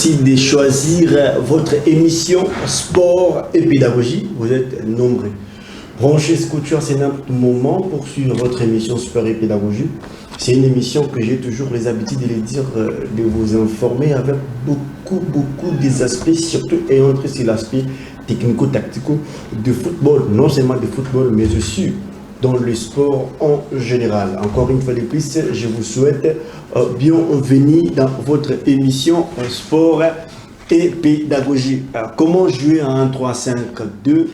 Merci de choisir votre émission Sport et Pédagogie. Vous êtes nombreux. Branchez Scouture, c'est notre moment pour suivre votre émission Sport et Pédagogie. C'est une émission que j'ai toujours les habitudes de les dire, de vous informer avec beaucoup des aspects, surtout et entrer sur l'aspect technico-tactico de football, non seulement de football, mais aussi dans le sport en général. Encore une fois de plus, je vous souhaite bienvenue dans votre émission Sport et Pédagogie. Alors, comment jouer à 1-3-5-2?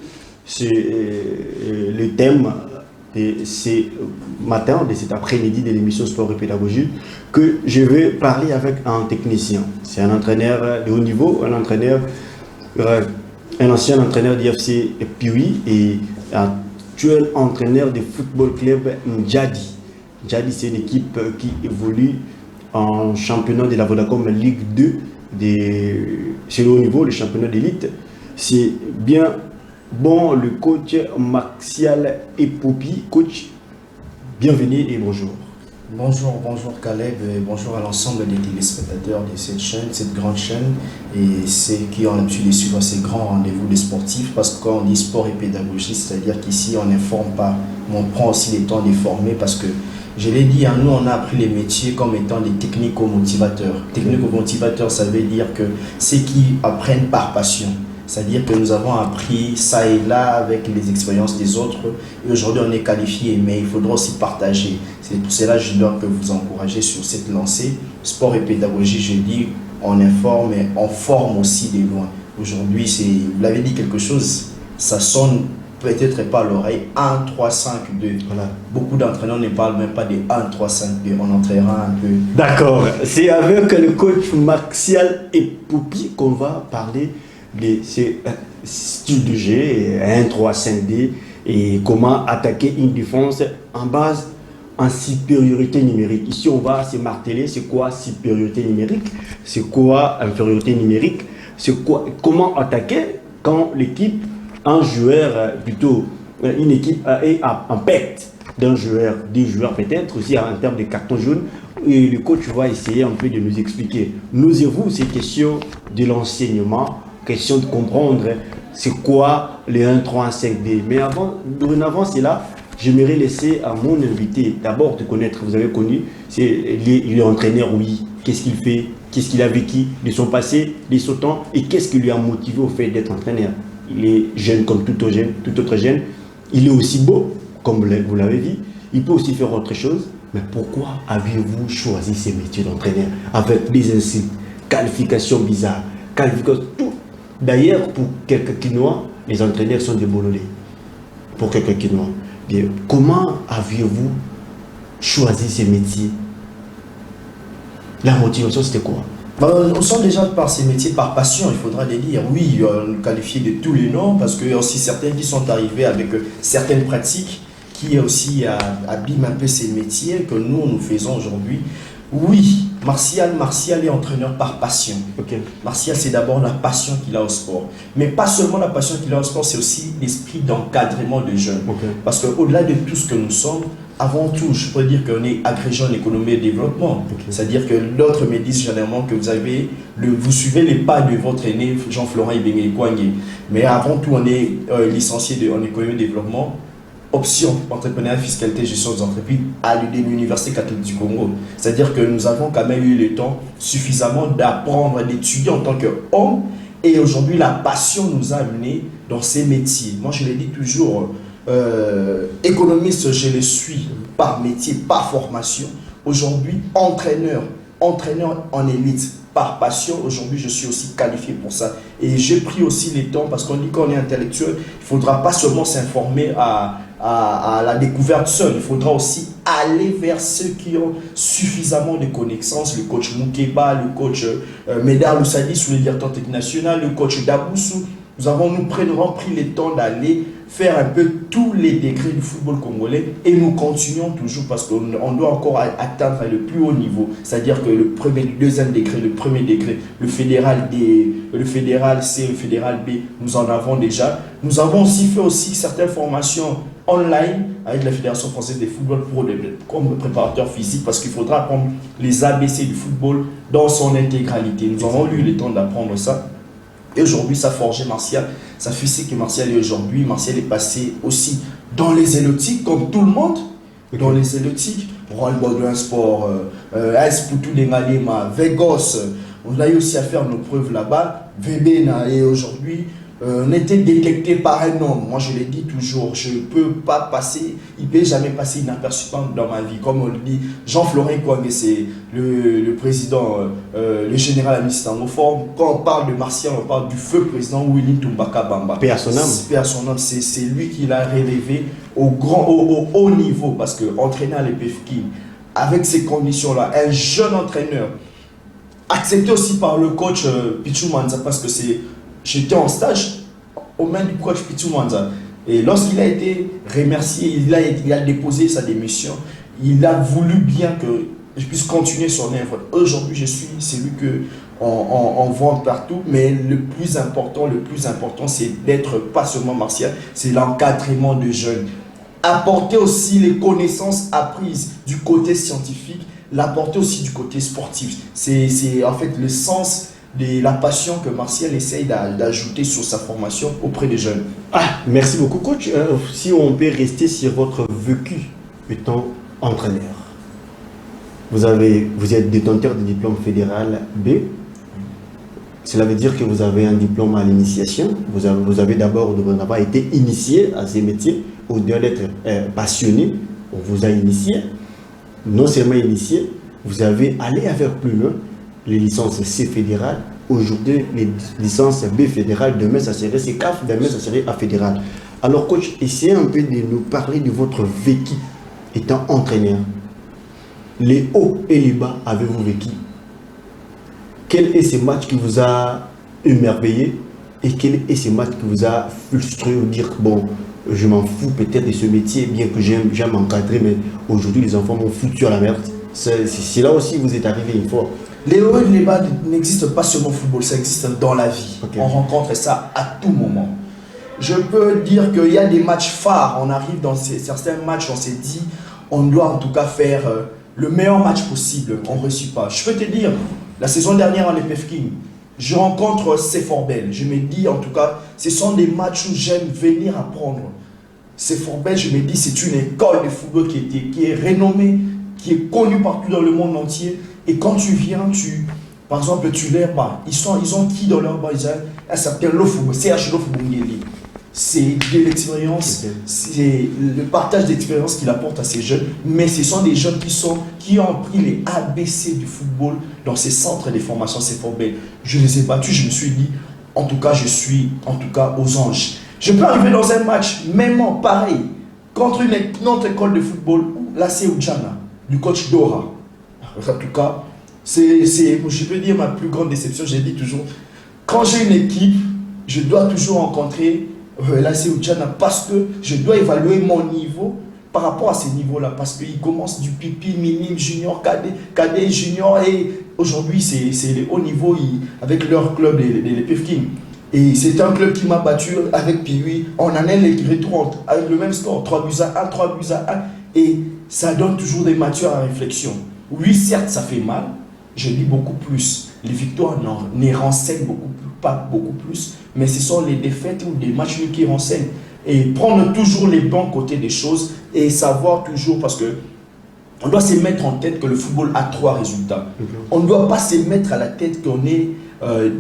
C'est le thème de ce matin, de cet après-midi de l'émission Sport et Pédagogie, que je vais parler avec un technicien. C'est un entraîneur de haut niveau, un ancien entraîneur d'IFC Piwi et actuel entraîneur du football club Ndjadi. Ndjadi, c'est une équipe qui évolue en championnat de la Vodacom Ligue 2, c'est le haut niveau, le championnat d'élite. C'est bien bon, le coach Martial Epopi. Coach, bienvenue et bonjour. Bonjour Caleb et bonjour à l'ensemble des téléspectateurs de cette chaîne, cette grande chaîne et ceux qui ont l'habitude de suivre ces grands rendez-vous des sportifs, parce que quand on dit sport et pédagogie, c'est-à-dire qu'ici on n'informe pas, mais on prend aussi le temps de former, parce que je l'ai dit, nous on a appris les métiers comme étant des technico-motivateurs. Technico-motivateurs, ça veut dire que ceux qui apprennent par passion. C'est-à-dire que nous avons appris ça et là avec les expériences des autres et aujourd'hui on est qualifié, mais il faudra aussi partager. C'est pour cela que je dois vous encourager sur cette lancée. Sport et pédagogie, je dis, on informe et on forme aussi des loin. Aujourd'hui, vous l'avez dit quelque chose, ça sonne peut-être pas à l'oreille, 1-3-5-2. Voilà. Beaucoup d'entraîneurs ne parlent même pas de 1-3-5-2, on entraînera un peu. D'accord, c'est avec le coach Martial Epopi qu'on va parler de ce style de jeu 1-3-5-D et comment attaquer une défense en base en supériorité numérique. Ici on va se marteler, c'est quoi supériorité numérique, c'est quoi infériorité numérique, c'est quoi, comment attaquer quand l'équipe, un joueur plutôt, une équipe est en perte d'un joueur, des joueurs peut-être aussi en termes de carton jaune, et le coach va essayer un peu de nous expliquer. Nous et vous, c'est question de l'enseignement, question de comprendre c'est quoi les 1-3-5-D. Mais dorénavant, c'est là, j'aimerais laisser à mon invité d'abord te connaître. Vous avez connu, il est entraîneur, oui. Qu'est-ce qu'il fait, qu'est-ce qu'il a vécu de son passé, de son temps, et qu'est-ce qui lui a motivé au fait d'être entraîneur. Il est jeune comme tout autre jeune. Il est aussi beau, comme vous l'avez dit. Il peut aussi faire autre chose. Mais pourquoi avez-vous choisi ce métier d'entraîneur avec des insultes, qualifications bizarres, qualifications, tout. D'ailleurs, pour quelques Quinois, les entraîneurs sont des bololés. Pour quelques Quinois. Bien, comment aviez-vous choisi ce métier? La motivation, c'était quoi? Nous sommes déjà par ces métiers par passion, il faudra les dire. Oui, on qualifie de tous les noms, parce qu'il y a aussi certains qui sont arrivés avec certaines pratiques qui aussi abîment un peu ces métiers que nous faisons aujourd'hui. Oui, Martial est entraîneur par passion. Okay. Martial, c'est d'abord la passion qu'il a au sport. Mais pas seulement la passion qu'il a au sport, c'est aussi l'esprit d'encadrement de jeunes. Okay. Parce qu'au-delà de tout ce que nous sommes, avant tout, je peux dire qu'on est agrégé en économie et développement. Okay. C'est-à-dire que d'autres me disent généralement que vous suivez les pas de votre aîné Jean-Florent Ibenge-Kwangé. Mais avant tout, on est licencié en économie et développement. Option entrepreneuriat, fiscalité, gestion des entreprises à l'Université catholique du Congo. C'est-à-dire que nous avons quand même eu le temps suffisamment d'apprendre, d'étudier en tant qu'homme. Et aujourd'hui, la passion nous a amenés dans ces métiers. Moi, je l'ai dit toujours, économiste, je le suis par métier, par formation. Aujourd'hui, entraîneur en élite, par passion. Aujourd'hui, je suis aussi qualifié pour ça. Et j'ai pris aussi les temps, parce qu'on dit qu'on est intellectuel, il ne faudra pas seulement s'informer à la découverte seule. Il faudra aussi aller vers ceux qui ont suffisamment de connaissances. Le coach Moukeba, le coach Médard Loussadi sous le directeur technique national, le coach Daboussou. Nous avons pris le temps d'aller faire un peu tous les degrés du football congolais et nous continuons toujours parce qu'on doit encore atteindre le plus haut niveau, c'est-à-dire que le premier, le deuxième degré, le premier degré, le fédéral D, le fédéral C, le fédéral B, nous en avons déjà. Nous avons aussi fait aussi certaines formations online avec la Fédération française de football comme préparateur physique parce qu'il faudra apprendre les ABC du football dans son intégralité. Nous avons eu le temps d'apprendre ça. Et aujourd'hui, ça a forgé Martial, ça fait ce que Martial est aujourd'hui. Martial est passé aussi dans les élotiques, comme tout le monde, dans les élotiques. Royal Baudouin Sport, AS Poutou de Malema, Vegos, on a eu aussi à faire nos preuves là-bas. Vebena, et aujourd'hui, on était détecté par un homme. Moi, je l'ai dit toujours, je ne peux pas passer, il ne peut jamais passer inaperçu dans ma vie. Comme on le dit, Jean-Florin Kouangé, c'est le président, le général administratif. Quand on parle de Martial, on parle du feu président Willy Toumbaka Bamba. Paix à son âme. C'est lui qui l'a relevé au haut niveau, parce qu'entraîner à l'EPFKI, avec ces conditions-là, un jeune entraîneur, accepté aussi par le coach Pichou Manza, parce que j'étais en stage aux mains du coach Pichou Manza. Et lorsqu'il a été remercié, il a déposé sa démission, il a voulu bien que je puisse continuer son œuvre. Aujourd'hui, je suis celui qu'on vend partout, mais le plus important, c'est d'être pas seulement Martial, c'est l'encadrement de jeunes. Apporter aussi les connaissances apprises du côté scientifique, l'apporter aussi du côté sportif. C'est en fait le sens de la passion que Martial essaye d'ajouter sur sa formation auprès des jeunes. Merci beaucoup, coach. Si on peut rester sur votre vécu étant entraîneur. Vous êtes détenteur du diplôme fédéral B. Cela veut dire que vous avez un diplôme à l'initiation. Vous avez d'abord été initié à ces métiers. Au-delà d'être passionné, on vous a initié. Non seulement initié, vous avez allé avec plus loin les licences C fédérales. Aujourd'hui, les licences B fédérales. Demain, ça serait CCAF. Demain, ça serait A fédéral. Alors, coach, essayez un peu de nous parler de votre vécu étant entraîneur. Les hauts et les bas avez-vous vécu? Quel est ce match qui vous a émerveillé et quel est ce match qui vous a frustré ou dire bon, je m'en fous peut-être de ce métier, bien que j'aime encadrer, mais aujourd'hui les enfants m'ont foutu à la merde. C'est là aussi vous êtes arrivé une fois. Les hauts et les bas n'existent pas seulement au football, ça existe dans la vie. Okay. On rencontre ça à tout moment. Je peux dire qu'il y a des matchs phares. On arrive dans certains matchs, on s'est dit, on doit en tout cas faire le meilleur match possible. On ne réussit pas. Je peux te dire, la saison dernière en EPFKI, je rencontre Seforbel. Je me dis en tout cas, ce sont des matchs où j'aime venir apprendre. Seforbel, je me dis, c'est une école de football qui est renommée, qui est connue partout dans le monde entier. Et quand tu viens, par exemple, tu les bas. Ils ont qui dans leur bas? Elle s'appelle Lofou, CH Lofou Bungeli. C'est de l'expérience, c'est le partage d'expérience qu'il apporte à ces jeunes. Mais ce sont des jeunes qui ont pris les ABC du football dans ces centres de formation Seforbel. Je les ai battus, je me suis dit, en tout cas, je suis aux anges. Je peux arriver dans un match, même pareil, contre une autre école de football, la Seoudjana, du coach Dora. En tout cas, je peux dire ma plus grande déception, j'ai dit toujours, quand j'ai une équipe, je dois toujours rencontrer la Seoudjana parce que je dois évaluer mon niveau par rapport à ces niveaux-là, parce qu'ils commencent du pipi, minime, junior, cadet, junior, et aujourd'hui, c'est les hauts niveaux avec leur club, les PFKI. Et c'est un club qui m'a battu avec Piwi. On en a les retours avec le même score, 3-1, 3-1. Et ça donne toujours des matières à réflexion. Oui, certes, ça fait mal. Je dis beaucoup plus. Les victoires ne renseignent pas beaucoup plus. Mais ce sont les défaites ou des matchs qui renseignent. Et prendre toujours les bons côtés des choses et savoir toujours, parce que on doit se mettre en tête que le football a 3 résultats. On ne doit pas se mettre à la tête qu'on est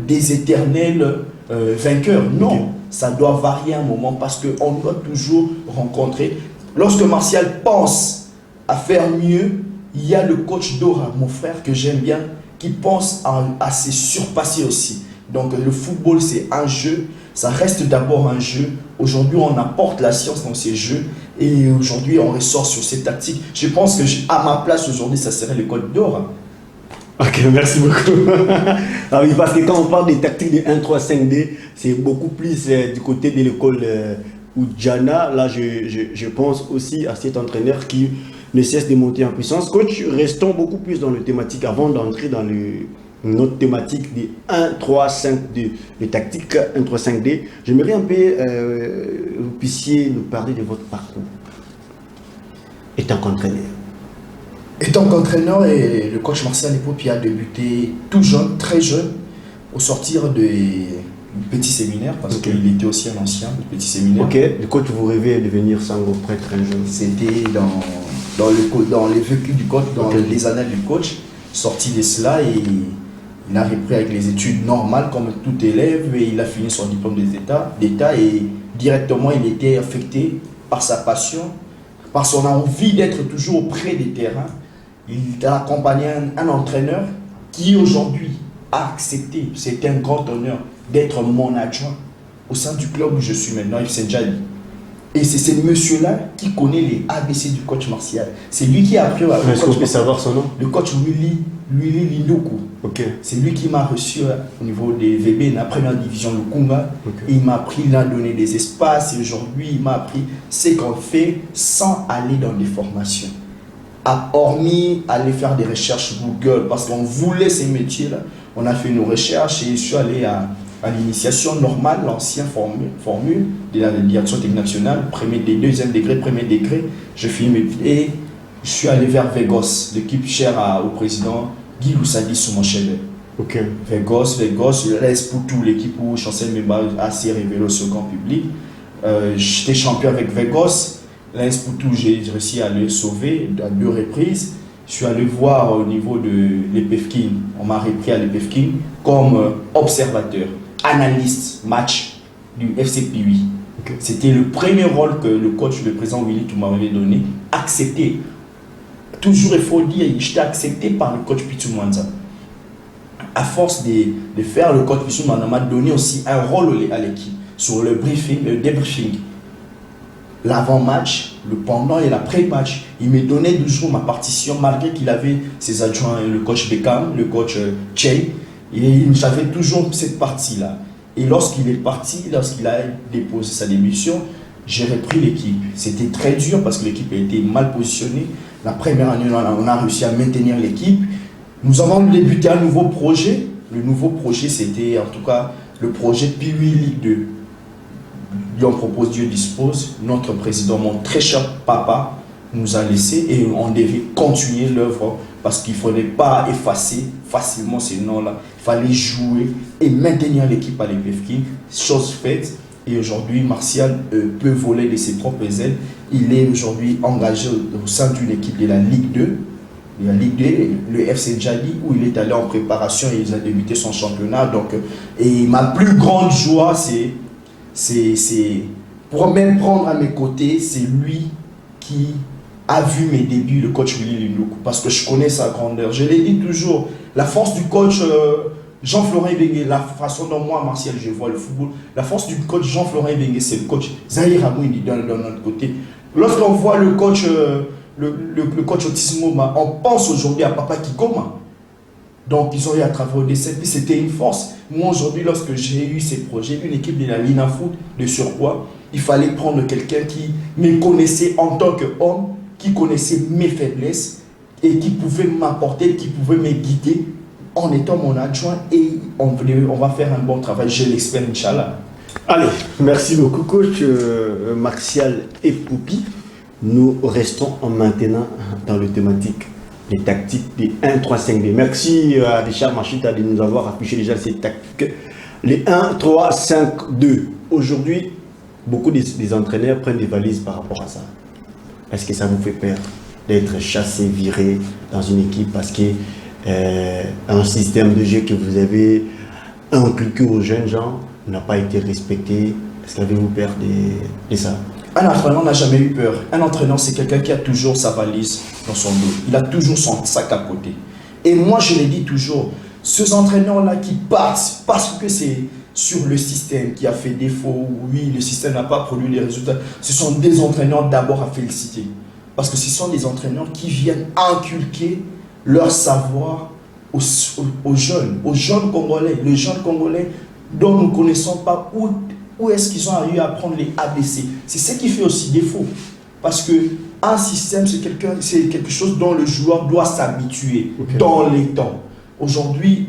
des éternels vainqueurs. Non, ça doit varier un moment parce qu'on doit toujours rencontrer. Lorsque Martial pense à faire mieux, il y a le coach Dora, mon frère que j'aime bien, qui pense à se surpasser aussi. Donc le football, c'est un jeu, ça reste d'abord un jeu. Aujourd'hui, on apporte la science dans ces jeux et aujourd'hui, on ressort sur ces tactiques. Je pense que à ma place aujourd'hui, ça serait le coach Dora. Ok, merci beaucoup. Ah oui, parce que quand on parle des tactiques de 1-3-5-D, c'est beaucoup plus du côté de l'école Oudjana, là je pense aussi à cet entraîneur qui ne cesse de monter en puissance. Coach, restons beaucoup plus dans le thématique avant d'entrer dans notre thématique des 1-3-5-2, les tactiques 1-3-5-D. J'aimerais un peu vous puissiez nous parler de votre parcours étant qu'entraîneur. Étant qu'entraîneur, et le coach Martial Epopi a débuté tout jeune, très jeune, au sortir du petit séminaire, parce qu'il était aussi un ancien du petit séminaire. Ok, le coach vous rêvez de devenir sango prêtre un jour. C'était dans les vécus du coach, dans les annales du coach, sorti de cela, et il a repris avec les études normales comme tout élève, et il a fini son diplôme d'État, et directement il était affecté par sa passion, par son envie d'être toujours auprès des terrains. Il a accompagné un entraîneur qui aujourd'hui a accepté, c'était un grand honneur, d'être mon adjoint au sein du club où je suis maintenant, Yves Senjali. Et c'est ce monsieur-là qui connaît les ABC du coach Martial. C'est lui qui a appris à... Est-ce qu'on peut savoir son nom? Le coach Willy Lindoku. Ok. C'est lui qui m'a reçu au niveau des VB, la première division Lukunga. Okay. Il m'a appris, il a donné des espaces, et aujourd'hui il m'a appris ce qu'on fait sans aller dans des formations. Hormis aller faire des recherches Google, parce qu'on voulait ces métiers-là. On a fait nos recherches et je suis allé à l'initiation normale, l'ancienne formule de la direction technique nationale, deuxième degré, premier degré. Je finis et je suis allé vers Vegos, l'équipe chère au président Guy Loussadi Soumanchebe. Ok. Vegos, l'Est pour tout, l'équipe où Chancel Memba a assez révélé au second public. J'étais champion avec Vegos. L'Est pour tout, j'ai réussi à le sauver à 2 reprises. Je suis allé voir au niveau de l'EPFKIN. On m'a repris à l'EPFKIN comme observateur, analyste match du FC Piwi. Okay. C'était le premier rôle que le coach, le président Willy Touma m'avait donné. Accepté. Toujours il faut dire, j'étais accepté par le coach Pitou Mwanza. À force de faire, le coach Pitou Mwanza m'a donné aussi un rôle à l'équipe sur le briefing, le débriefing. L'avant-match, le pendant et l'après-match. Il me donnait toujours ma partition, malgré qu'il avait ses adjoints, le coach Beckham, le coach Che. Il savait toujours cette partie-là. Et lorsqu'il est parti, lorsqu'il a déposé sa démission, j'ai repris l'équipe. C'était très dur parce que l'équipe a été mal positionnée. La première année, on a réussi à maintenir l'équipe. Nous avons débuté un nouveau projet. Le nouveau projet, c'était en tout cas le projet Piwi Ligue 2. Dieu propose, Dieu dispose. Notre président, mon très cher papa, nous a laissé et on devait continuer l'œuvre parce qu'il ne fallait pas effacer facilement ces noms-là. Il fallait jouer et maintenir l'équipe à l'EPFKIN. Chose faite. Et aujourd'hui, Martial peut voler de ses propres ailes. Il est aujourd'hui engagé au sein d'une équipe de la Ligue 2. La Ligue 2, le FC Djali, où il est allé en préparation et il a débuté son championnat. Donc, et ma plus grande joie, c'est pour même prendre à mes côtés, c'est lui qui a vu mes débuts, le coach Willy Lindoku, parce que je connais sa grandeur. Je l'ai dit toujours, la force du coach Jean-Florent Bengue, la façon dont moi, Martial, je vois le football, la force du coach Jean-Florent Bengue, c'est le coach Zahir Abouini dans notre côté. Lorsqu'on voit le coach, le coach Otismo, on pense aujourd'hui à Papa Kikoma. Donc, ils ont eu à travers des services, c'était une force. Moi, aujourd'hui, lorsque j'ai eu ces projets, une équipe de la Lina Foot, de surcroît, il fallait prendre quelqu'un qui me connaissait en tant qu'homme, qui connaissait mes faiblesses et qui pouvait m'apporter, qui pouvait me guider en étant mon adjoint. Et on va faire un bon travail, je l'espère, Inch'Allah. Allez, merci beaucoup, coach Martial Epopi. Nous restons maintenant dans le thématique les tactiques des 1-3-5-2. Merci à Richard Machita de nous avoir affiché déjà ces tactiques. Les 1-3-5-2. Aujourd'hui, beaucoup des entraîneurs prennent des valises par rapport à ça. Est-ce que ça vous fait peur d'être chassé, viré dans une équipe parce que un système de jeu que vous avez inculqué aux jeunes gens n'a pas été respecté? Est-ce qu'avez-vous peur de ça? Un entraîneur n'a jamais eu peur. Un entraîneur, c'est quelqu'un qui a toujours sa valise dans son dos. Il a toujours son sac à côté. Et moi, je l'ai dit toujours, ces entraîneurs-là qui partent parce que c'est sur le système qui a fait défaut, oui, le système n'a pas produit les résultats, ce sont des entraîneurs d'abord à féliciter. Parce que ce sont des entraîneurs qui viennent inculquer leur savoir aux jeunes Congolais. Les jeunes Congolais dont nous ne connaissons pas où Où est-ce qu'ils ont arrivé à apprendre les ABC? C'est ce qui fait aussi défaut. Parce que un système, c'est quelque chose dont le joueur doit s'habituer dans les temps. Aujourd'hui,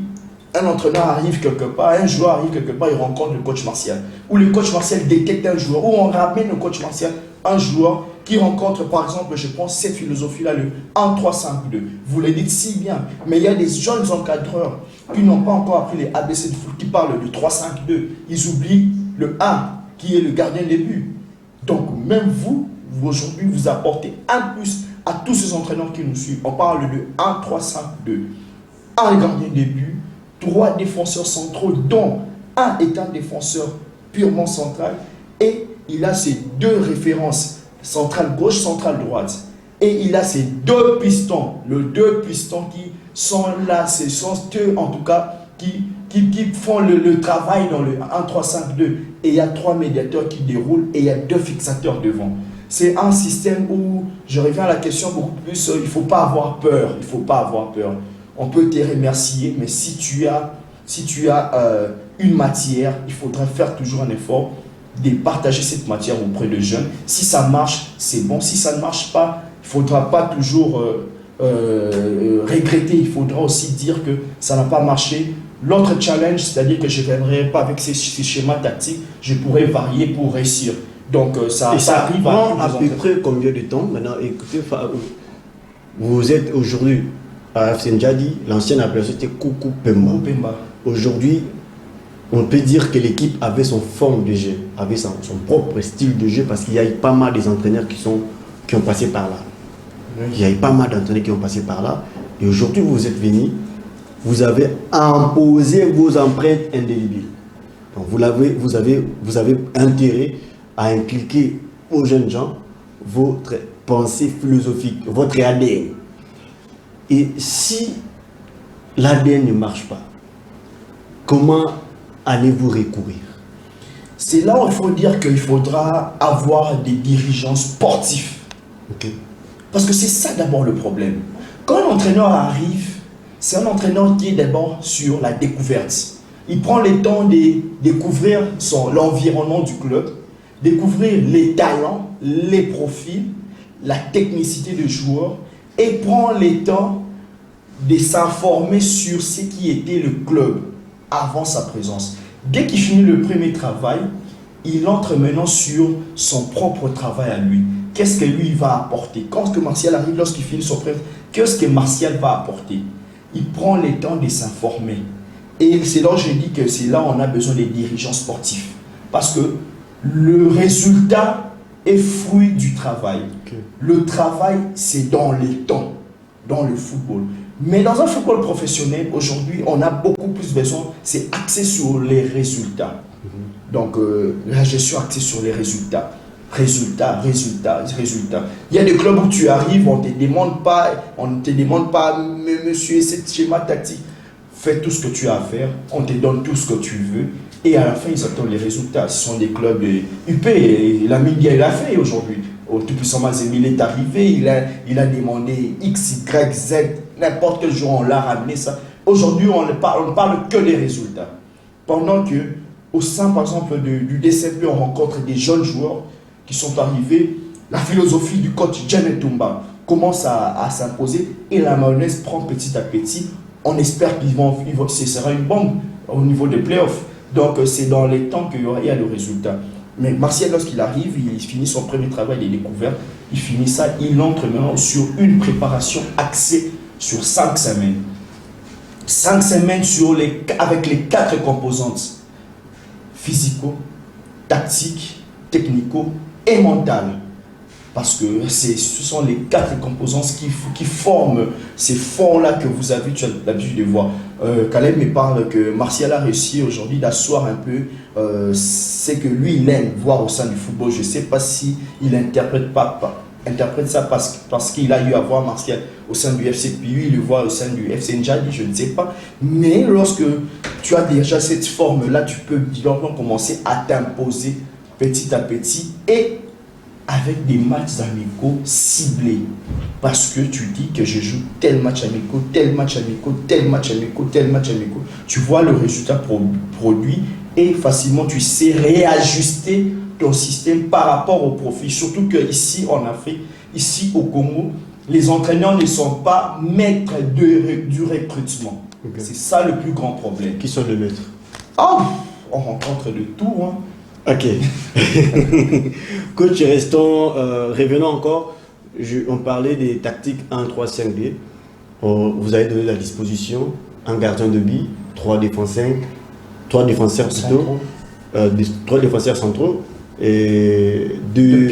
un entraîneur arrive quelque part, un joueur arrive quelque part, il rencontre le coach martial. Ou le coach martial détecte un joueur, ou on ramène le coach martial, un joueur qui rencontre, par exemple, je pense, cette philosophie-là, le 1-3-5-2. Vous le dites si bien, mais il y a des jeunes encadreurs qui n'ont pas encore appris les ABC de foot, qui parlent de 3-5-2. Ils oublient le 1, qui est le gardien des buts. Donc, même vous aujourd'hui, vous apportez un plus à tous ces entraîneurs qui nous suivent. On parle de 1-3-5-2. Un gardien des buts, 3 défenseurs centraux, dont un est un défenseur purement central, et il a ses 2 références, centrale gauche, centrale droite. Et il a ses 2 pistons, les 2 pistons qui sont là, ce sont eux en tout cas qui font le travail dans le 1-3-5-2. Et il y a 3 médiateurs qui déroulent et il y a 2 fixateurs devant. C'est un système où, je reviens à la question beaucoup plus, il ne faut pas avoir peur, il ne faut pas avoir peur. On peut te remercier, mais si tu as une matière, il faudra faire toujours un effort de partager cette matière auprès de jeunes. Si ça marche, c'est bon. Si ça ne marche pas, il ne faudra pas toujours regretter. Il faudra aussi dire que ça n'a pas marché. L'autre challenge, c'est-à-dire que je ne viendrai pas avec ces schémas tactiques, je pourrais varier pour réussir. Donc ça arrive à peu près combien de temps maintenant? Écoutez, vous êtes aujourd'hui à FC N'Djadi, l'ancienne appellation c'était Koukou Pemba. Aujourd'hui, on peut dire que l'équipe avait son forme de jeu, avait son propre style de jeu, parce qu'il y a eu pas mal d'entraîneurs qui ont passé par là. Il y a eu pas mal d'entraîneurs qui ont passé par là. Et aujourd'hui, vous êtes venus, vous avez imposé vos empreintes indélébiles. Donc vous avez intérêt à inculquer aux jeunes gens votre pensée philosophique, votre ADN. Et si l'ADN ne marche pas, comment allez-vous recourir? C'est là où il faut dire qu'il faudra avoir des dirigeants sportifs. Parce que c'est ça d'abord le problème. Quand un entraîneur arrive, c'est un entraîneur qui est d'abord sur la découverte. Il prend le temps de découvrir l'environnement du club, découvrir les talents, les profils, la technicité des joueurs, et prend le temps de s'informer sur ce qui était le club avant sa présence. Dès qu'il finit le premier travail, il entre maintenant sur son propre travail à lui. Qu'est-ce que lui va apporter? Quand Martial arrive, lorsqu'il finit son premier, qu'est-ce que Martial va apporter? Il prend le temps de s'informer. Et c'est là que je dis que c'est là où on a besoin des dirigeants sportifs. Parce que le résultat est fruit du travail. Le travail, c'est dans les temps, dans le football. Mais dans un football professionnel, aujourd'hui, on a beaucoup plus besoin, c'est axé sur les résultats. Donc, la gestion axée sur les résultats. Résultats. Il y a des clubs où tu arrives, on ne te demande pas, monsieur, c'est schéma tactique. Fais tout ce que tu as à faire, on te donne tout ce que tu veux. Et à la fin, ils attendent les résultats. Ce sont des clubs UP, et la Mindia, il a fait aujourd'hui. Au tout-puissant Mazemil est arrivé, il a demandé X, Y, Z, n'importe quel jour on l'a ramené ça. Aujourd'hui, on ne parle que des résultats. Pendant que, au sein par exemple du DCP, on rencontre des jeunes joueurs qui sont arrivés, la philosophie du coach Janet Toumba commence à s'imposer et la mayonnaise prend petit à petit. On espère ce sera une bombe au niveau des playoffs. Donc c'est dans les temps qu'il y a le résultat. Mais Martial, lorsqu'il arrive, il finit son premier travail de découverte, il finit ça, il entre maintenant sur une préparation axée sur 5 semaines. 5 semaines avec les 4 composantes physico, tactiques, technico et mentales. Parce que ce sont les 4 composantes qui forment ces fonds-là que vous avez, tu as l'habitude de voir. Caleb me parle que Martial a réussi aujourd'hui d'asseoir un peu ce que lui il aime voir au sein du football. Je ne sais pas si il interprète ça parce qu'il a eu à voir Martial au sein du FC Piu, il le voit au sein du FC N'Djadi, je ne sais pas. Mais lorsque tu as déjà cette forme-là, tu peux commencer à t'imposer petit à petit et avec des matchs amicaux ciblés. Parce que tu dis que je joue tel match amicaux, tel match amicaux, tel match amicaux, tel match amicaux. Tu vois le résultat produit et facilement tu sais réajuster ton système par rapport au profil. Surtout qu'ici en Afrique, ici au Congo, les entraîneurs ne sont pas maîtres du recrutement. Okay. C'est ça le plus grand problème. Qui sont les maîtres? Oh, on rencontre de tout. Hein. Ok. Coach, revenons encore. On parlait des tactiques 1-3-5-2. Vous avez donné la disposition, un gardien de but, 3 défenseurs plutôt, 3 défenseurs centraux et 2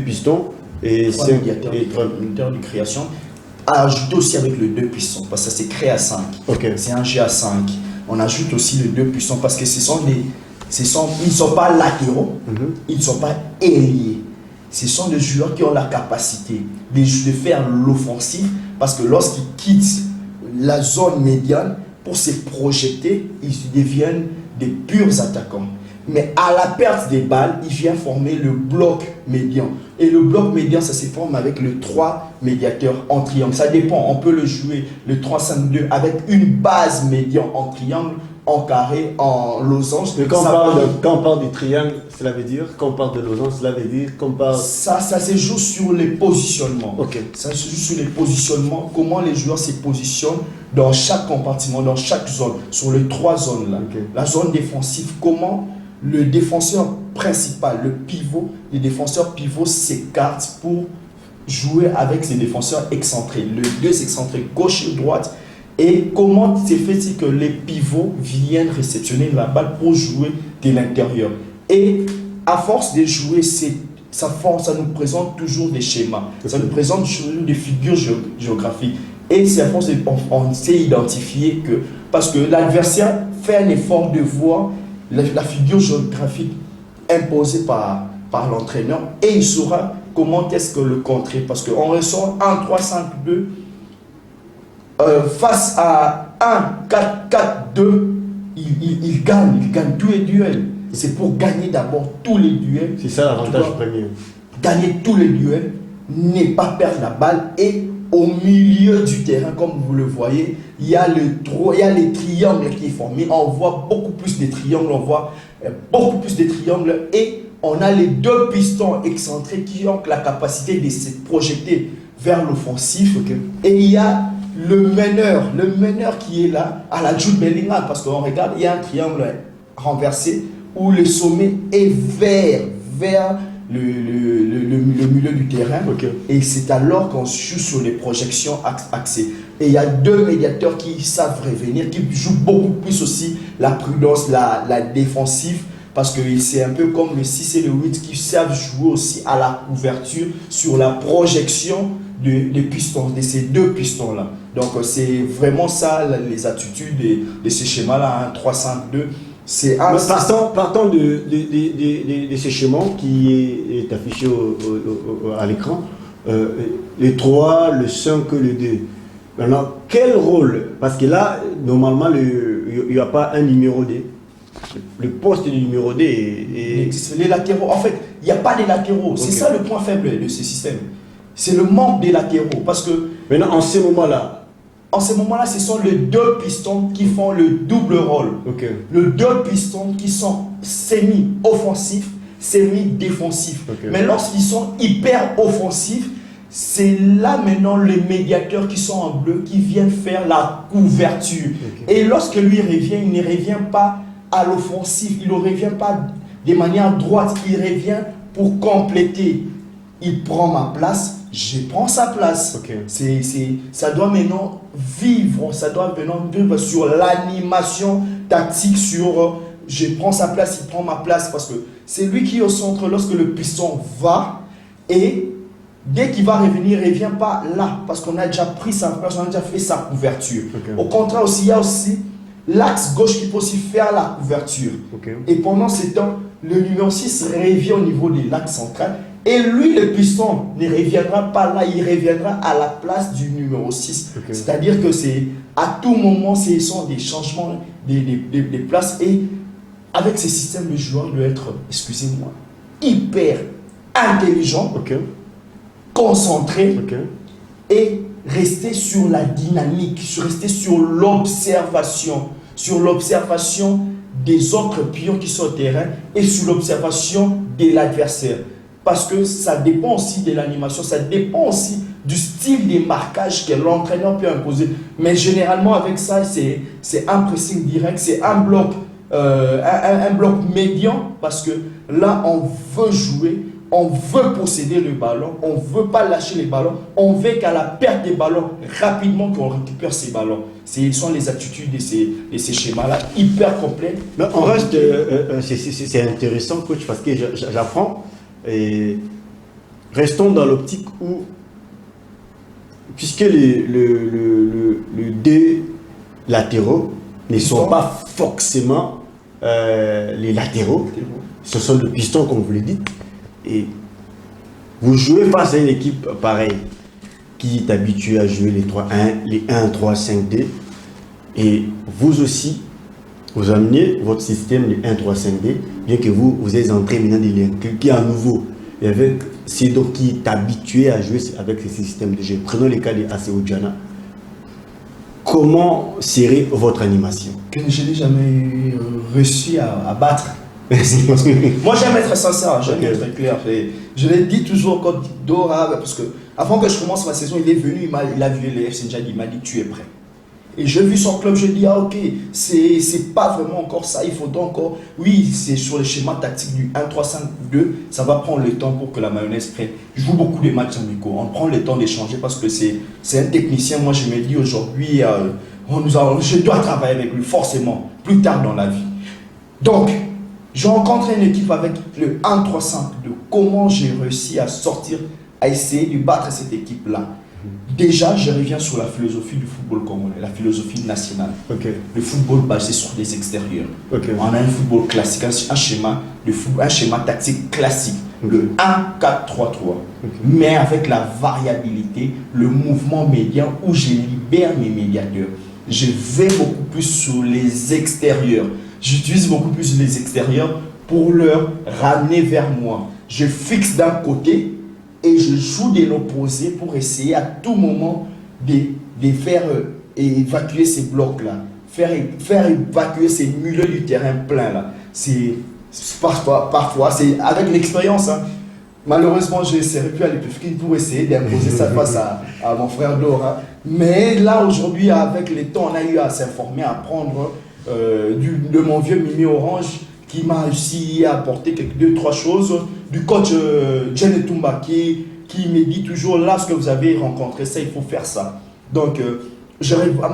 pistons et 3 médiateurs de création. Ajoute aussi avec le 2 pistons parce que ça s'est créé à 5. Okay. C'est un jeu à 5. On ajoute aussi le 2 pistons parce que ils ne sont pas latéraux, ils ne sont pas ailiers. Ce sont des joueurs qui ont la capacité de faire l'offensive parce que lorsqu'ils quittent la zone médiane pour se projeter, ils deviennent des purs attaquants. Mais à la perte des balles, il vient former le bloc médian. Et le bloc médian, ça se forme avec le 3 médiateurs en triangle. Ça dépend, on peut le jouer, le 3-5-2, avec une base médian en triangle, en carré, en losange. Mais quand on parle du triangle, cela veut dire, quand on parle de losange, cela veut dire qu'on parle... Ça se joue sur les positionnements. Okay. Ça se joue sur les positionnements, comment les joueurs se positionnent dans chaque compartiment, dans chaque zone, sur les 3 zones là. Okay. La zone défensive, comment le défenseur principal, le pivot, les défenseurs pivots s'écartent pour jouer avec ces défenseurs excentrés. Le 2 excentré gauche et droite. Et comment c'est fait, c'est que les pivots viennent réceptionner la balle pour jouer de l'intérieur. Et à force de jouer, ça nous présente toujours des schémas. Ça nous présente toujours des figures géographiques. Et c'est à force on sait identifier que, parce que l'adversaire fait un effort de voir la figure géographique imposée par l'entraîneur et il saura comment est-ce que le contrer. Parce qu'on ressort 1-3-5-2 face à 1-4-4-2, il gagne tous les duels. C'est pour gagner d'abord tous les duels. C'est ça l'avantage premier. Gagner tous les duels, ne pas perdre la balle et au milieu du terrain, comme vous le voyez, il y a les triangles qui sont formés. On voit beaucoup plus de triangles, et on a les 2 pistons excentrés qui ont la capacité de se projeter vers l'offensif. Okay. Et il y a le meneur qui est là à la Jude Bellingham parce qu'on regarde, il y a un triangle renversé où le sommet est vers le milieu du terrain. Okay. Et c'est alors qu'on joue sur les projections axées. Et il y a 2 médiateurs qui savent revenir, qui jouent beaucoup plus aussi la prudence, la défensive, parce que c'est un peu comme le 6 et le 8 qui savent jouer aussi à la couverture sur la projection des pistons, de ces 2 pistons-là. Donc c'est vraiment ça les attitudes de ce schéma-là, 1-3-5-2. Partant de ce schéma qui est affiché à l'écran, les 3, le 5 et le 2. Maintenant, quel rôle? Parce que là, normalement, il n'y a pas un numéro D. Le poste du numéro D est... Les latéraux, en fait, il n'y a pas de latéraux. Okay. C'est ça le point faible de ce système. C'est le manque des latéraux. Parce que... Maintenant, en ce moment-là, ce sont les 2 pistons qui font le double rôle. Okay. Les 2 pistons qui sont semi-offensifs, semi-défensifs. Okay. Mais lorsqu'ils sont hyper offensifs, c'est là maintenant les médiateurs qui sont en bleu qui viennent faire la couverture. Okay. Et lorsque lui revient, il ne revient pas à l'offensif, il ne revient pas de manière droite, il revient pour compléter. Il prend ma place, je prends sa place. Okay. Ça doit maintenant vivre, sur l'animation tactique, sur je prends sa place, il prend ma place, parce que c'est lui qui est au centre lorsque le piston va, et dès qu'il va revenir, il ne revient pas là, parce qu'on a déjà pris sa place, on a déjà fait sa couverture. Okay. Au contraire aussi, il y a aussi l'axe gauche qui peut aussi faire la couverture. Okay. Et pendant ce temps, le numéro 6 revient au niveau de l'axe central. Et lui, le piston ne reviendra pas là, il reviendra à la place du numéro 6. Okay. C'est-à-dire que c'est à tout moment, ce sont des changements des places. Et avec ce système, le joueur doit être, excusez-moi, hyper intelligent, okay, concentré, okay, et rester sur la dynamique, rester sur l'observation des autres pions qui sont au terrain et sur l'observation de l'adversaire. Parce que ça dépend aussi de l'animation, ça dépend aussi du style de marquage que l'entraîneur peut imposer. Mais généralement, avec ça, c'est un pressing direct, c'est un bloc médian, parce que là, on veut jouer, on veut posséder le ballon, on ne veut pas lâcher les ballons, on veut qu'à la perte des ballons, rapidement qu'on récupère ces ballons. Ce sont les attitudes de ces schémas-là, hyper complets. Mais on reste, c'est intéressant, coach, parce que j'apprends. Et restons dans l'optique où, puisque les deux latéraux ne sont pas forcément les latéraux, ce sont les pistons, comme vous le dites, et vous jouez face à une équipe pareille qui est habituée à jouer les 1-3-5-2, et vous aussi, vous amenez votre système de 1-3-5-2, bien que vous êtes entré maintenant des liens, qui est à nouveau, et avec Sedo qui est habitué à jouer avec ce système de jeu. Prenons le cas de Aseo Diana. Comment serait votre animation? Que je n'ai jamais réussi à battre. Moi j'aime être sincère, j'aime être clair. Je l'ai dit toujours quand Dora, parce que avant que je commence ma saison, il est venu, il a vu les FC N'Djamena, il m'a dit tu es prêt. Et j'ai vu son club, je dis ah ok, c'est pas vraiment encore ça, il faut encore, oui c'est sur le schéma tactique du 1-3-5-2, ça va prendre le temps pour que la mayonnaise prenne. Je joue beaucoup de matchs amicaux, on prend le temps d'échanger parce que c'est un technicien. Moi je me dis aujourd'hui, je dois travailler avec lui forcément, plus tard dans la vie. Donc, j'ai rencontré une équipe avec le 1-3-5-2, comment j'ai réussi à sortir, à essayer de battre cette équipe-là. Déjà, je reviens sur la philosophie du football congolais, la philosophie nationale. Le football basé sur des extérieurs. On a un football classique, un schéma tactique classique, le 1-4-3-3. Mais avec la variabilité, le mouvement médian où je libère mes médiateurs. Je vais beaucoup plus sur les extérieurs. J'utilise beaucoup plus les extérieurs pour leur ramener vers moi. Je fixe d'un côté et je joue de l'opposé pour essayer à tout moment de faire évacuer ces blocs-là, faire évacuer ces milieux du terrain plein là. C'est parfois c'est avec l'expérience. Hein. Malheureusement, je ne serai plus à l'EPFK pour essayer d'imposer ça face à mon frère Dora. Mais là, aujourd'hui, avec le temps, on a eu à s'informer, à apprendre de mon vieux Mimi Orange, qui m'a réussi à apporter deux, trois choses, du coach Jen Etumba qui me dit toujours là, ce que vous avez rencontré, ça, il faut faire ça. Donc,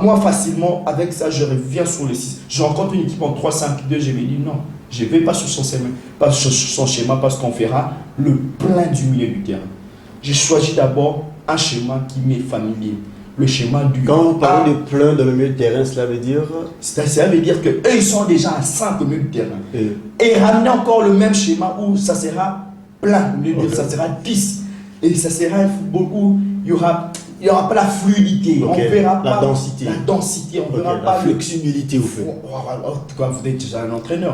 moi, facilement, avec ça, je reviens sur le 6. Je rencontre une équipe en 3-5-2, je me dis non, je ne vais pas sur son schéma parce qu'on fera le plein du milieu du terrain. J'ai choisi d'abord un schéma qui m'est familier. Le schéma du... Quand vous parlez de plein dans le milieu de terrain, cela veut dire... Ça veut dire qu'eux, ils sont déjà à 5 au milieu de terrain. Et ramener encore le même schéma où ça sera plein, ça sera 10. Et ça sera un football où il n'y aura pas la fluidité. On verra la pas densité. La densité, on verra pas la flexibilité. En tout cas, vous êtes déjà un entraîneur.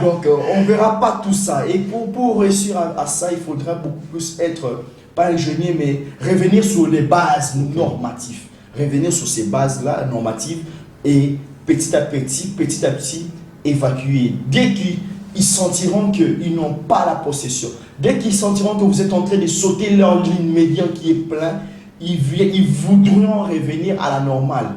donc on ne verra pas tout ça. Et pour réussir à ça, il faudra beaucoup plus être... pas ingénieur, mais revenir sur les bases normatives. Revenir sur ces bases-là normatives et petit à petit, évacuer. Dès qu'ils sentiront qu'ils n'ont pas la possession, dès qu'ils sentiront que vous êtes en train de sauter leur ligne médiane qui est pleine, ils voudront revenir à la normale.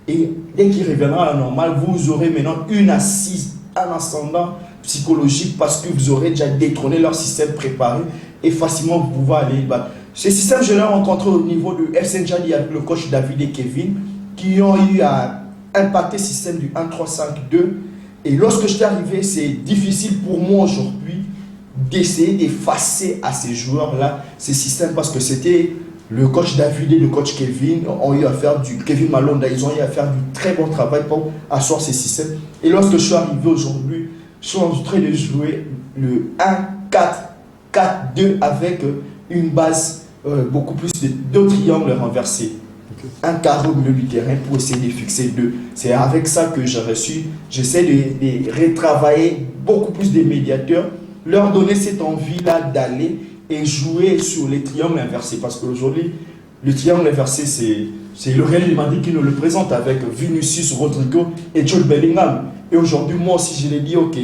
Et dès qu'ils reviendront à la normale, vous aurez maintenant une assise, un ascendant psychologique parce que vous aurez déjà détrôné leur système préparé et facilement vous pouvez aller battre. Ce système, je l'ai rencontré au niveau du FC N'Djamena avec le coach David et Kevin qui ont eu à impacter le système du 1-3-5-2. Et lorsque je suis arrivé, c'est difficile pour moi aujourd'hui d'essayer d'effacer à ces joueurs-là ces systèmes parce que c'était le coach David et le coach Kevin ont eu à faire Kevin Malonda, ils ont eu à faire du très bon travail pour asseoir ces systèmes. Et lorsque je suis arrivé aujourd'hui, je suis en train de jouer le 1-4-4-2 avec une base beaucoup plus de deux triangles renversés. Un carré au milieu du terrain pour essayer de fixer deux. C'est avec ça que j'ai reçu. J'essaie de retravailler beaucoup plus des médiateurs, leur donner cette envie-là d'aller et jouer sur les triangles inversés. Parce qu'aujourd'hui, le triangle inversé, c'est le Real de Madrid qui nous le présente avec Vinicius, Rodrigo et Jude Bellingham. Et aujourd'hui, moi aussi, je l'ai dit, ok,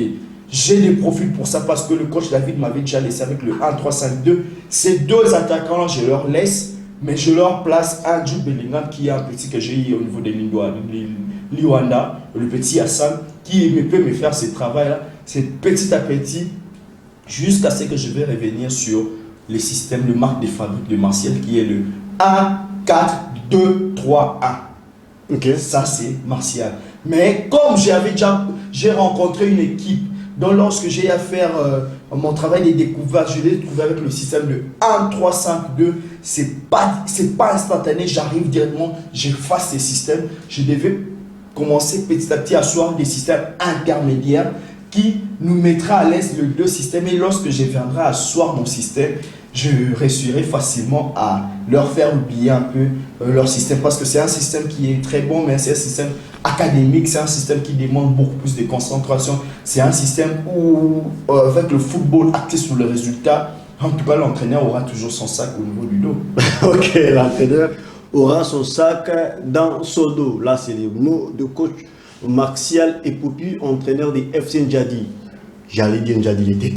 j'ai des profils pour ça parce que le coach David m'avait déjà laissé avec le 1-3-5-2. Ces deux attaquants-là, je leur laisse, mais je leur place un Jude Bellingham qui est un petit que j'ai eu au niveau des Liwanda, le petit Hassan, qui peut me faire ce travail-là. C'est petit à petit, jusqu'à ce que je vais revenir sur le système, le marque de fabrique de Martial qui est le 1-4-2-3-1. Ok. Ça, c'est Martial. Mais comme j'ai rencontré une équipe dont lorsque j'ai à faire mon travail des découvertes, je l'ai trouvé avec le système de 1-3-5-2. C'est pas instantané, j'arrive directement, j'efface ces systèmes. Je devais commencer petit à petit à asseoir des systèmes intermédiaires qui nous mettra à l'aise le deux systèmes. Et lorsque je viendrai asseoir mon système, je réussirai facilement à leur faire oublier un peu leur système, parce que c'est un système qui est très bon, mais c'est un système académique, c'est un système qui demande beaucoup plus de concentration, c'est un système où avec le football axé sur le résultat, en tout cas l'entraîneur aura toujours son sac au niveau du dos. Ok, l'entraîneur aura son sac dans son dos. Là, c'est les mots de coach Martial Epoupy, entraîneur des FC N'Djadi. J'allais dire N'Djadi, il était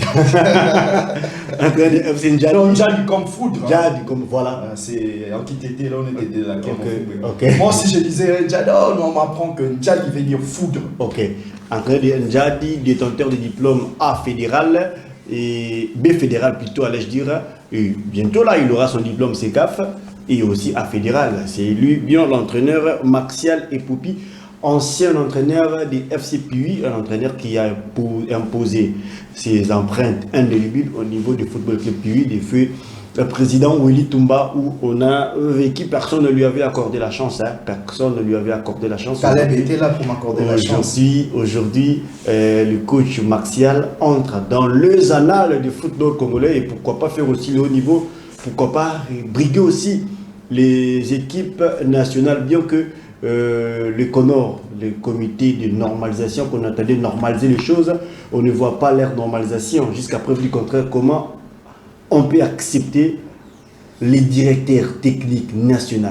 entraîneur des FC N'Djadi. Non, N'Djadi comme foudre. N'Djadi comme, voilà. C'est en qui t'étais là, on était de la Ok. Moi, si je disais N'Djadi, oh, on m'apprend que N'Djadi veut dire foudre. Ok. Entraîneur de N'Djadi, détenteur de diplôme A fédéral et B fédéral plutôt, allais-je dire. Et bientôt là, il aura son diplôme CECAF et aussi A fédéral. C'est lui, bien l'entraîneur Martial Epoupy, ancien entraîneur des FC Puy, un entraîneur qui a imposé ses empreintes indélébiles au niveau du football club Puy, des feux le président Willy Toumba, où on a vécu, personne ne lui avait accordé la chance. Personne ne lui avait accordé la chance. Caleb était là pour m'accorder la chance. Aujourd'hui, le coach Martial entre dans les annales du football congolais, et pourquoi pas faire aussi le haut niveau, pourquoi pas briguer aussi les équipes nationales, bien que le CONOR, le comité de normalisation, qu'on attendait normaliser les choses, on ne voit pas leur normalisation. Jusqu'à preuve du contraire, comment on peut accepter les directeurs techniques nationaux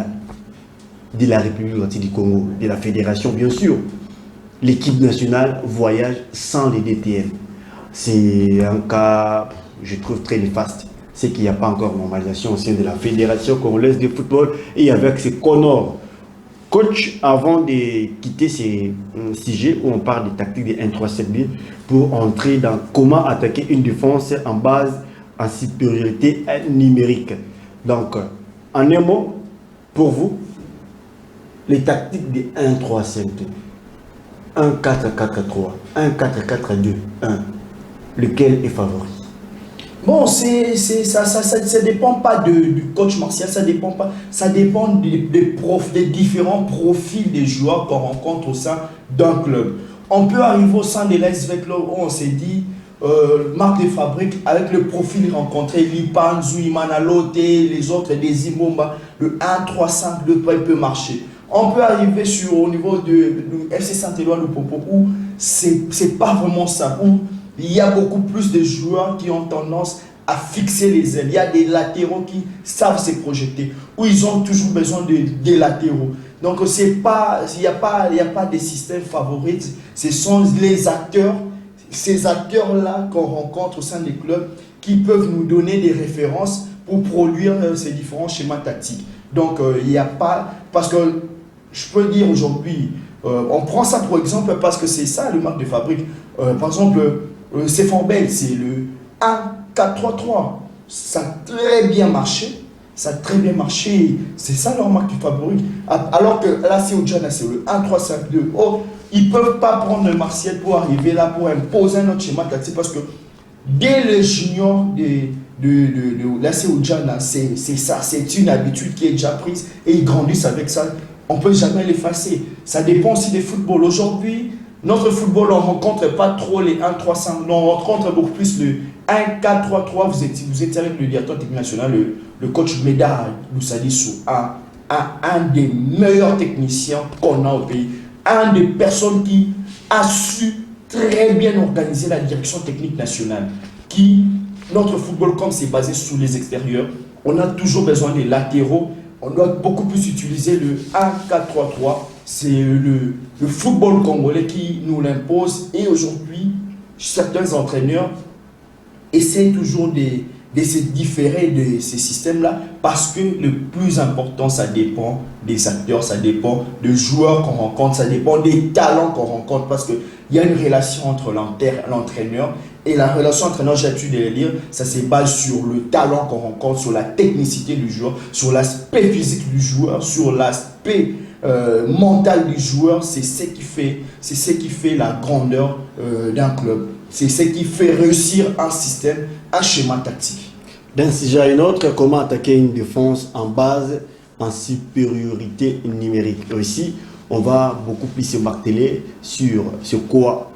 de la République démocratique du Congo, de la fédération bien sûr. L'équipe nationale voyage sans les DTM. C'est un cas, je trouve, très néfaste. C'est qu'il n'y a pas encore normalisation au sein de la fédération congolaise de football et avec ce CONOR. Coach, avant de quitter ces sujets où on parle des tactiques des 1-3-7-B, pour entrer dans comment attaquer une défense en base en supériorité numérique. Donc, en un mot, pour vous, les tactiques des 1-3-5-2, 1-4-4-3, 1-4-4-2, 1, lequel est favori? Bon, ça dépend pas du coach Martial, ça dépend des différents profils des joueurs qu'on rencontre au sein d'un club. On peut arriver au sein de l'ASV Club où on s'est dit, marque de fabrique avec le profil rencontré, Lipanzu, Imanalote, les autres, des Imomba, le 1-3-5-2 peut marcher. On peut arriver au niveau du FC Saint-Éloi de Popo où c'est pas vraiment ça, où il y a beaucoup plus de joueurs qui ont tendance à fixer les ailes. Il y a des latéraux qui savent se projeter, où ils ont toujours besoin des latéraux. Donc, il n'y a pas de système favori. Ce sont les acteurs, ces acteurs-là qu'on rencontre au sein des clubs qui peuvent nous donner des références pour produire ces différents schémas tactiques. Donc, il n'y a pas... Parce que je peux dire aujourd'hui, on prend ça pour exemple parce que c'est ça le marque de fabrique. Par exemple, c'est Forbel, c'est le 1-4-3-3. Ça a très bien marché. Ça a très bien marché. C'est ça leur marque de fabrique. Alors que là, c'est au Djana, c'est le 1-3-5-2. Oh, ils ne peuvent pas prendre le Martial pour arriver là, pour imposer un autre schéma tactique. Parce que dès le junior de là, c'est au Djana, c'est ça. C'est une habitude qui est déjà prise et ils grandissent avec ça. On ne peut jamais l'effacer. Ça dépend aussi des footballs. Aujourd'hui, notre football, on ne rencontre pas trop les 1-3-5. Non, on rencontre beaucoup plus le 1-4-3-3. Vous êtes avec le directeur technique national, le coach Médard Loussadi-Sou, un des meilleurs techniciens qu'on a au pays. Un des personnes qui a su très bien organiser la direction technique nationale. Notre football, comme c'est basé sur les extérieurs, on a toujours besoin des latéraux on doit beaucoup plus utiliser le 1-4-3-3. C'est le football congolais qui nous l'impose. Et aujourd'hui, certains entraîneurs essaient toujours de se différer de ces systèmes-là parce que le plus important, ça dépend des acteurs, ça dépend des joueurs qu'on rencontre, ça dépend des talents qu'on rencontre parce qu'il y a une relation entre l'entraîneur et la relation entraîneur, j'ai l'habitude de le dire, ça se base sur le talent qu'on rencontre, sur la technicité du joueur, sur l'aspect physique du joueur, sur l'aspect mental du joueur. C'est ce qui fait la grandeur d'un club. C'est ce qui fait réussir un système, un schéma tactique. D'un sujet à un autre, comment attaquer une défense en base, en supériorité numérique. Ici, on va beaucoup plus se marteler sur ce quoi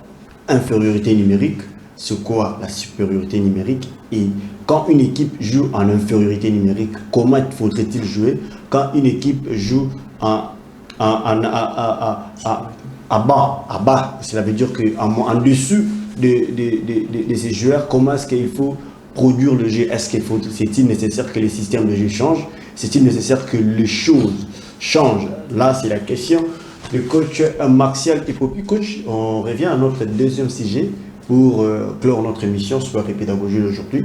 infériorité numérique, ce quoi la supériorité numérique. Et quand une équipe joue en infériorité numérique, comment faudrait-il jouer quand une équipe joue à bas, cela veut dire qu'en dessous de ces joueurs, comment est-ce qu'il faut produire le jeu? C'est-il nécessaire que les systèmes de jeu changent? C'est-il nécessaire que les choses changent? Là, c'est la question. Le coach Martial Epopi. Coach, on revient à notre deuxième sujet pour clore notre émission Sport et Pédagogie d'aujourd'hui.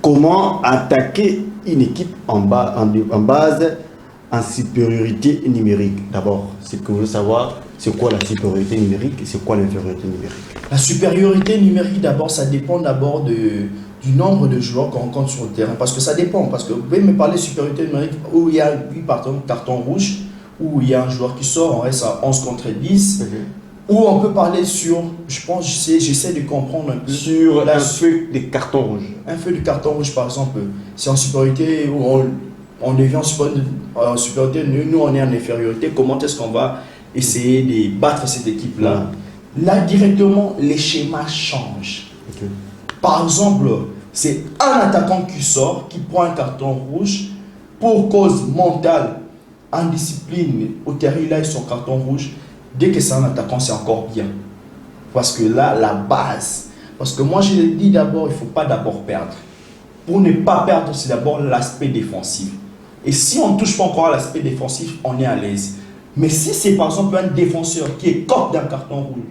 Comment attaquer une équipe en base en supériorité numérique? D'abord, ce que vous voulez savoir, c'est quoi la supériorité numérique et c'est quoi l'infériorité numérique? La supériorité numérique, d'abord, ça dépend d'abord du nombre de joueurs qu'on rencontre sur le terrain. Parce que ça dépend. Parce que vous pouvez me parler de supériorité numérique où il y a 8 cartons rouges, où il y a un joueur qui sort, on reste à 11 contre 10. Ou on peut parler sur, j'essaie de comprendre un peu. Sur un feu des cartons rouges. Un feu de carton rouge, par exemple, c'est en supériorité où on devient en supériorité, nous on est en infériorité. Comment est-ce qu'on va essayer de battre cette équipe-là? Là, directement, les schémas changent. Par exemple, c'est un attaquant qui sort, qui prend un carton rouge pour cause mentale, indiscipline. Au terrain, il a son carton rouge. Dès que c'est un attaquant, c'est encore bien. Parce que là, la base. Parce que moi, je l'ai dit d'abord, il ne faut pas d'abord perdre. Pour ne pas perdre, c'est d'abord l'aspect défensif. Et si on ne touche pas encore à l'aspect défensif, on est à l'aise. Mais si c'est par exemple un défenseur qui est corde d'un carton rouge,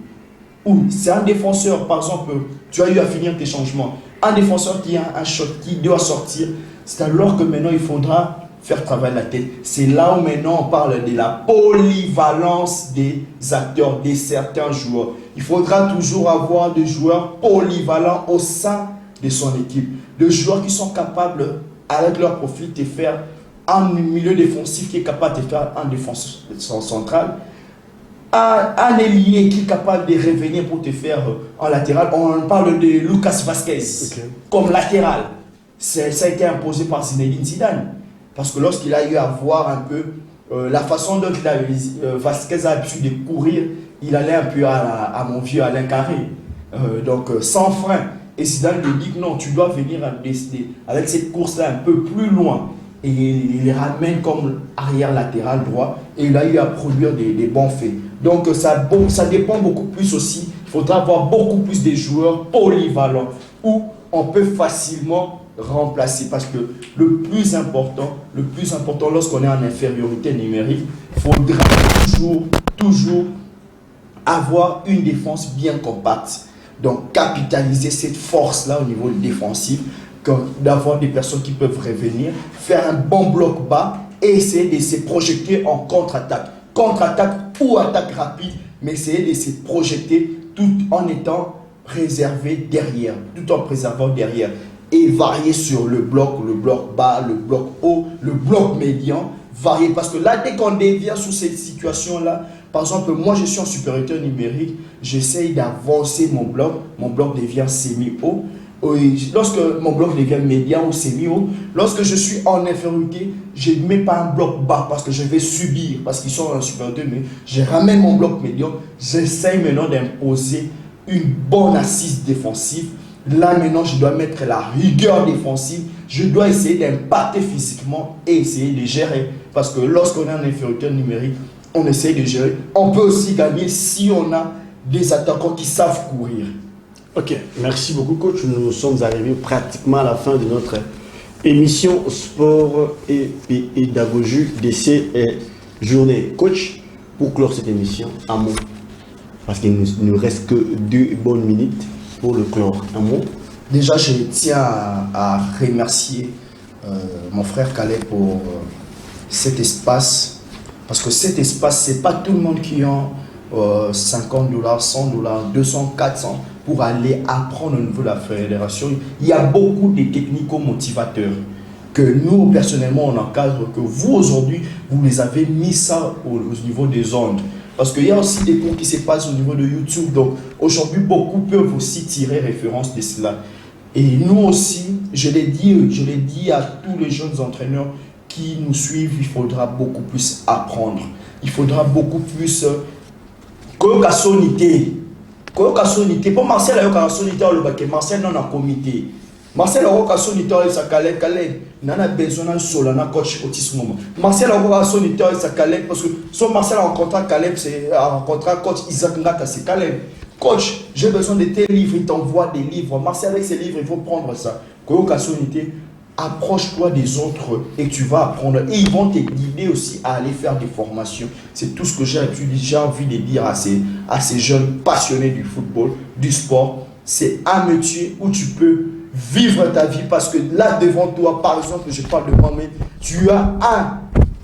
ou c'est un défenseur, par exemple, tu as eu à finir tes changements, un défenseur qui a un shot qui doit sortir, c'est alors que maintenant il faudra faire travailler la tête. C'est là où maintenant on parle de la polyvalence des acteurs, de certains joueurs. Il faudra toujours avoir des joueurs polyvalents au sein de son équipe. Des joueurs qui sont capables, avec leur profil, de faire un milieu défensif qui est capable de faire un défenseur central, un ailier qui est capable de revenir pour te faire en latéral. On parle de Lucas Vasquez comme latéral. Ça a été imposé par Zinedine Zidane. Parce que lorsqu'il a eu à voir un peu la façon dont Vasquez a pu de courir, il allait un peu à mon vieux Alain Carré. Donc sans frein. Et Zidane lui dit que non, tu dois venir avec cette course-là un peu plus loin. Et il les ramène comme arrière latéral droit. Et il a eu à produire des bons faits. Donc ça dépend beaucoup plus aussi. Il faudra avoir beaucoup plus de joueurs polyvalents où on peut facilement remplacer. Parce que le plus important lorsqu'on est en infériorité numérique, il faudra toujours avoir une défense bien compacte. Donc capitaliser cette force-là au niveau défensif, d'avoir des personnes qui peuvent revenir, faire un bon bloc bas et essayer de se projeter en contre-attaque. Contre-attaque ou attaque rapide, mais essayer de se projeter tout en étant réservé derrière, tout en préservant derrière. Et varier sur le bloc bas, le bloc haut, le bloc médian, varier. Parce que là, dès qu'on dévient sous cette situation-là, par exemple, moi je suis en supériorité numérique, j'essaye d'avancer mon bloc devient semi-haut. Lorsque mon bloc devient médian ou semi-haut, lorsque je suis en infériorité, je ne mets pas un bloc bas parce que je vais subir, parce qu'ils sont en supériorité, mais je ramène mon bloc médian, j'essaye maintenant d'imposer une bonne assise défensive. Là maintenant, je dois mettre la rigueur défensive, je dois essayer d'impacter physiquement et essayer de gérer. Parce que lorsqu'on est en infériorité numérique, on essaye de gérer. On peut aussi gagner si on a des attaquants qui savent courir. Ok, merci beaucoup coach. Nous sommes arrivés pratiquement à la fin de notre émission sport et pédagogie de ces journées. Coach, pour clore cette émission, un mot. Parce qu'il ne nous reste que 2 bonnes minutes pour le clore. Un mot. Déjà, je tiens à remercier mon frère Calais pour cet espace. Parce que cet espace, ce n'est pas tout le monde qui a $50, $100, 200, 400 pour aller apprendre au niveau de la fédération. Il y a beaucoup de technico-motivateurs que nous, personnellement, on encadre, que vous, aujourd'hui, vous les avez mis ça au niveau des ondes. Parce qu'il y a aussi des cours qui se passent au niveau de YouTube. Donc, aujourd'hui, beaucoup peuvent aussi tirer référence de cela. Et nous aussi, je l'ai dit à tous les jeunes entraîneurs qui nous suivent, il faudra beaucoup plus apprendre. Il faudra beaucoup plus... Koyoka sonité. Pour Marcel, Marcel non a comité. Marcel a sonité, il a besoin d'un sol, un coach autisme. Marcel a sonité, parce que son Marcel a rencontré Caleb, a rencontré coach Isaac Ngata, c'est Caleb. Coach, j'ai besoin de tes livres, il t'envoie des livres. Marcel, avec ses livres, il faut prendre ça. Koyoka sonité. Approche-toi des autres et tu vas apprendre. Et ils vont te guider aussi à aller faire des formations. C'est tout ce que j'ai envie de dire à ces jeunes passionnés du football, du sport. C'est un métier où tu peux vivre ta vie parce que là devant toi, par exemple, je parle de moi-même, tu as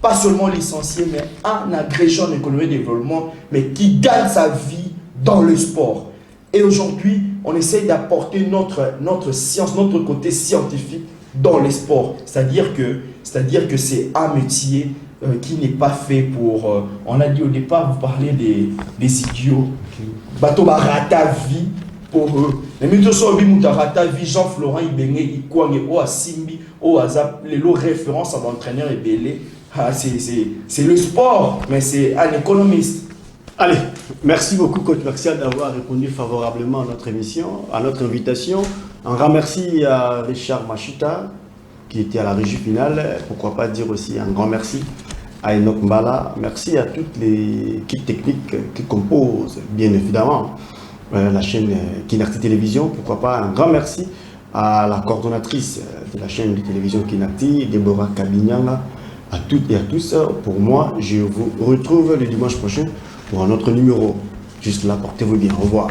pas seulement licencié, mais un agrégé en économie et développement, mais qui gagne sa vie dans le sport. Et aujourd'hui, on essaye d'apporter notre science, notre côté scientifique dans les sports, c'est-à-dire que c'est un métier qui n'est pas fait pour... on a dit au départ, vous parlez des idiots. Bateau rata vie pour eux. Les médias sont rata vie, Jean-Florent Ibenge, Ikwang, O Asimbi, O Azap, les lots références à l'entraîneur et Belé. C'est le sport, mais c'est un économiste. Allez, merci beaucoup coach Martial d'avoir répondu favorablement à notre émission, à notre invitation. Un grand merci à Richard Machita qui était à la régie finale. Pourquoi pas dire aussi un grand merci à Enoch Mbala. Merci à toutes les équipes techniques qui composent bien évidemment la chaîne Kinacti Télévision. Pourquoi pas un grand merci à la coordonnatrice de la chaîne de télévision Kinacti, Deborah Kabinyanga. À toutes et à tous, pour moi, je vous retrouve le dimanche prochain pour un autre numéro. Juste là, portez-vous bien. Au revoir.